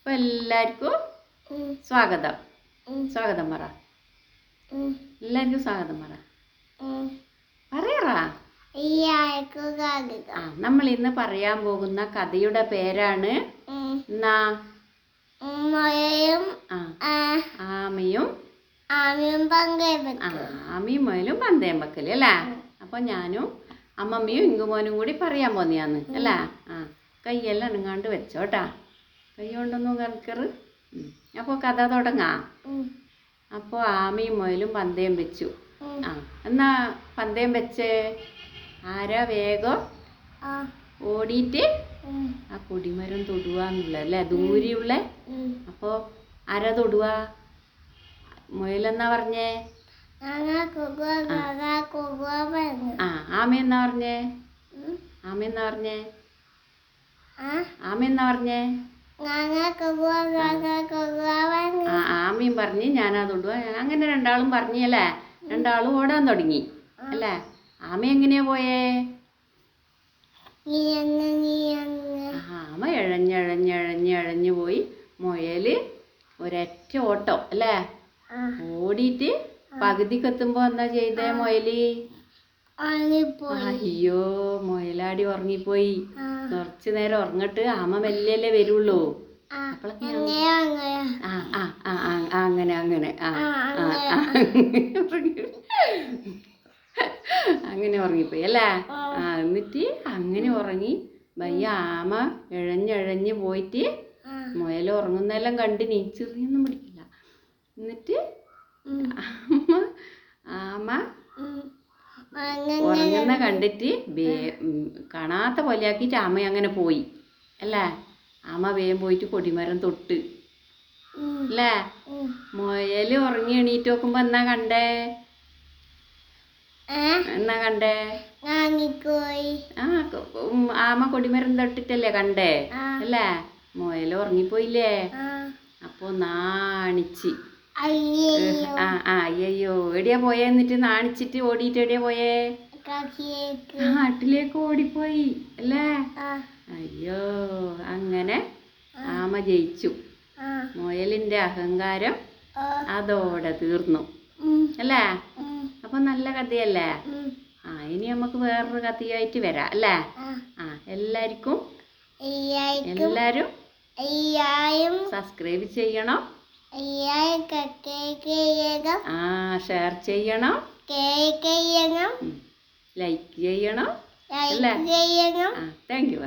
അപ്പോൾ എല്ലാവർക്കും സ്വാഗതം. സ്വാഗതം പറ. എല്ലാവർക്കും സ്വാഗതം പറ. പറയാറാ. നമ്മൾ ഇന്ന് പറയാൻ പോകുന്ന കഥയുടെ പേരാണ് ആമയും മുയലും പന്തയം വെക്കല് അല്ലേ. അപ്പൊ ഞാനും അമ്മമ്മയും ഇങ്കുമോനും കൂടി പറയാൻ പോന്നെയാന്ന് അല്ലേ. കൈയെല്ലാം ഇണങ്ങാണ്ട് വെച്ചോട്ടാ. കൈ കൊണ്ടൊന്നും കറക്കറ്. അപ്പോൾ കഥ തുടങ്ങാം. അപ്പോൾ ആമയും മുയലും പന്തയം വെച്ചു. എന്നാ പന്തയം വെച്ചേ. ആരാ വേഗം ഓടിയിട്ട് ആ കൊടിമരം തൊടുവാന്നുള്ള അല്ലേ, ദൂരെയുള്ള. അപ്പോൾ ആരാ തൊടുക? മുയലെന്നാ പറഞ്ഞേ. ആമയെന്നാ പറഞ്ഞേ. ആമയെന്നാ പറഞ്ഞേ. ആമയെന്നാ പറഞ്ഞേ. ആമയും പറഞ്ഞ് ഞാനാ തൊടുക. അങ്ങനെ രണ്ടാളും പറഞ്ഞല്ലേ. രണ്ടാളും ഓടാൻ തുടങ്ങി അല്ലേ. ആമ എങ്ങനെയാ പോയേ? ആമ എഴഞ്ഞെഴഞ്ഞെഴഞ്ഞെഴഞ്ഞു പോയി. മുയല് ഒരൊറ്റ ഓട്ടം അല്ലേ. ഓടിയിട്ട് പകുതിക്കെത്തുമ്പോ എന്താ ചെയ്തേ മുയല്? അയ്യോ, മുയലാടി ഉറങ്ങിപ്പോയി. കുറച്ചു നേരം ഉറങ്ങിട്ട് ആമ മെല്ലല്ലേ വരുള്ളൂ. അങ്ങനെ അങ്ങനെ അങ്ങനെ ഉറങ്ങിപ്പോയി അല്ലേ. എന്നിട്ട് അങ്ങനെ ഉറങ്ങി. വയ്യ ആമ ഇഴഞ്ഞിഴഞ്ഞ് പോയിട്ട് മുയൽ ഉറങ്ങുന്നെല്ലാം കണ്ട് ചെറിയൊന്നും പിടിക്കില്ല. എന്നിട്ട് ആമ ഉറങ്ങുന്ന കണ്ടിട്ട് കാണാത്ത പോലെ ആക്കിയിട്ട് ആമ അങ്ങനെ പോയി അല്ലേ. ആമ വേഗം പോയിട്ട് കൊടിമരം തൊട്ട് അല്ലേ. മുയല് ഉറങ്ങി എണീറ്റ് നോക്കുമ്പോ എന്നാ കണ്ടേ? എന്നാ കണ്ടേ? ആമ കൊടിമരം തൊട്ടിട്ടല്ലേ കണ്ടേ അല്ലേ. മുയല് ഉറങ്ങിപ്പോയില്ലേ. അപ്പൊ നാണിച്ച് അയ്യോ എവിടെയാ പോയേ? എന്നിട്ട് നാണിച്ചിട്ട് ഓടിയിട്ട് എവിടെയാ പോയേ? കാട്ടിലേക്ക് ഓടിപ്പോയി അല്ലേ. അയ്യോ, അങ്ങനെ ആമ ജയിച്ചു. മുയലിന്റെ അഹങ്കാരം അതോടെ തീർന്നു അല്ലേ. അപ്പൊ നല്ല കഥയല്ലേ. ഇനി നമുക്ക് വേറൊരു കഥയായിട്ട് വരാം അല്ലേ. എല്ലാരും സബ്സ്ക്രൈബ് ചെയ്യണം, ഷെയർ ചെയ്യണം, ലൈക്ക് ചെയ്യണം. Thank you.